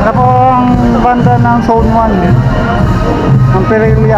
Ito po ang banda ng Zone 1 ng Pirelli.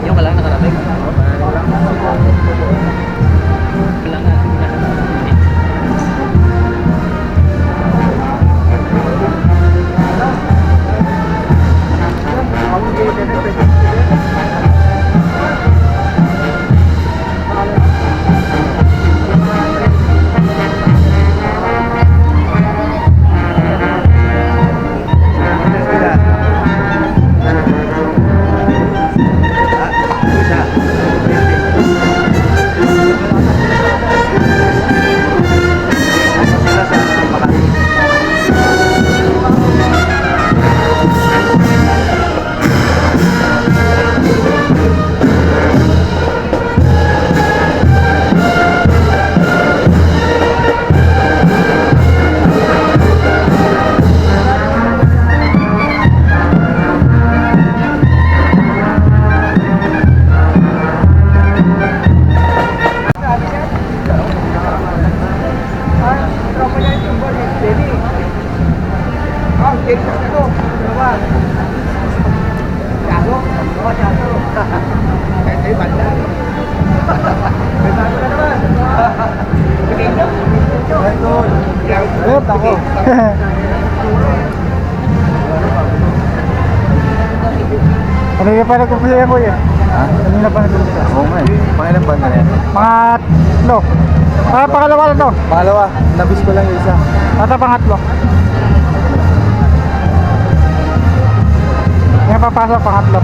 Yung walang nakarating. Walang ako. Kanina pa nagkumpisa ko eh. Ha? Kanina pa nagkumpisa. Oo nga eh. Pangilan ba na yan? Pangatlo. Pangalawa na to. Pangalawa, nabis ko lang yung isa. Ata pangatlo. Ngayon papasok pangatlo.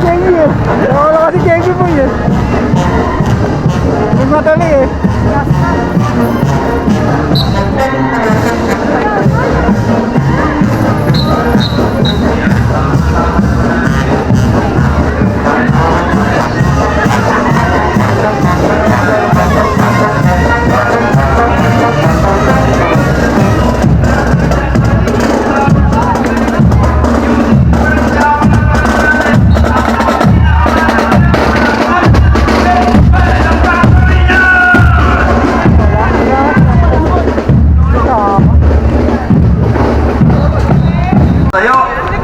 Kengi eh. Nawala kasi Kengi po eh. Nagmadali eh.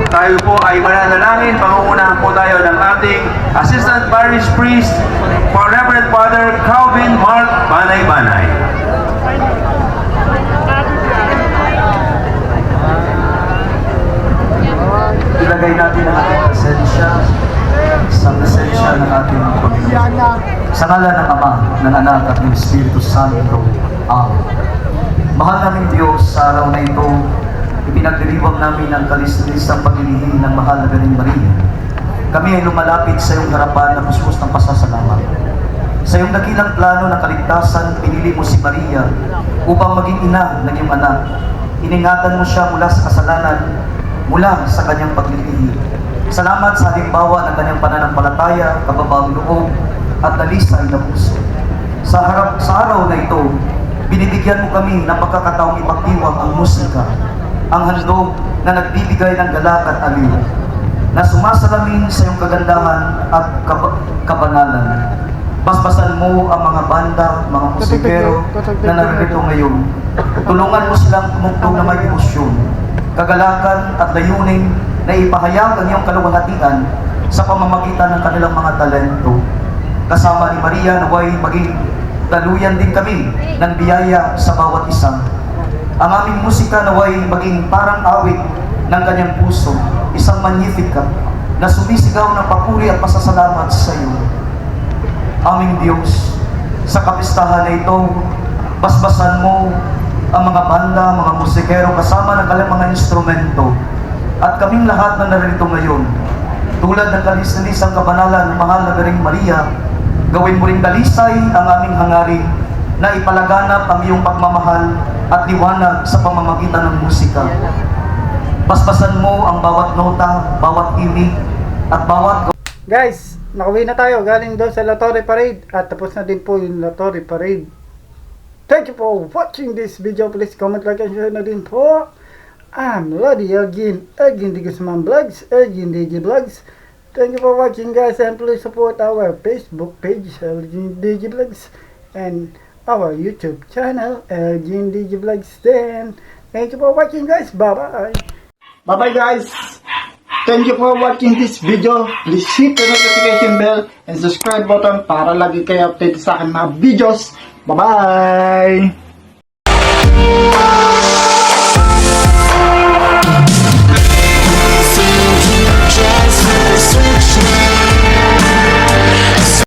Tayo po ay mananalangin. Pangungunahan po tayo ng ating Assistant Parish Priest for Reverend Father Calvin Mark Banay-Banay. Ilagay natin ang ating presensya sa presensya ng ating pamilya. Sa ngalan ng Ama, ng Anak at ng Espiritu Santo. Amen. Mahal naming Diyos, sa araw na ito, ipinagdiriwang namin ang kalis-lisang paglilihim ng mahal na Birheng Maria. Kami ay lumalapit sa iyong harapan na kuskus ng pasasalamat. Sa iyong dakilang plano ng kaligtasan, pinili mo si Maria upang maging ina ng iyong anak. Iningatan mo siya mula sa kasalanan, mula sa kanyang paglilihim. Salamat sa halimbawa ng kanyang pananampalataya, kababang loob, at dalisay na puso. Sa araw na ito, binibigyan mo kami ng pagkakataong ipagdiwang ang musika, ang handog na nagbibigay ng galak at aliw, na sumasalamin sa iyong kagandahan at kabanalan. Basbasan mo ang mga banda, mga musikero na naririto ngayon. Tulungan mo silang tumugtog na may emosyon, kagalakan at layunin na ipahayag ang iyong kaluwalhatian sa pamamagitan ng kanilang mga talento. Kasama ni Maria naway maging daluyan din kami ng biyaya sa bawat isa. Ang aming musika naway maging parang awit ng kanyang puso, isang magnificat na sumisigaw ng papuri at pasasalamat sa iyo. Aming Diyos, sa kapistahan na ito, basbasan mo ang mga banda, mga musikero kasama ng kanilang mga instrumento at kaming lahat na naririto ngayon. Tulad ng kalis-lisang kabanalan ng mahal na Birheng Maria, gawin mo ring dalisay ang aming hangarin na ipalaganap ang iyong pagmamahal at liwanag sa pamamagitan ng musika. Basbasan mo ang bawat nota, bawat imig, at bawat... Guys, nakauwi na tayo galing doon sa La Torre Parade at tapos na din po yung La Torre Parade. Thank you for watching this video. Please comment, like, and share na din po. I'm Lodi Elgin de Guzman Vlogs, Elgin DJ Vlogs. Thank you for watching, guys, and please support our Facebook page, Elgin DJ Vlogs, and our YouTube channel, Elgin DJ Vlogs. Then, thank you for watching, guys. Bye-bye. Bye-bye, guys. Thank you for watching this video. Please hit the notification bell and subscribe button para lagi kayo update sa aking mga videos. Bye-bye!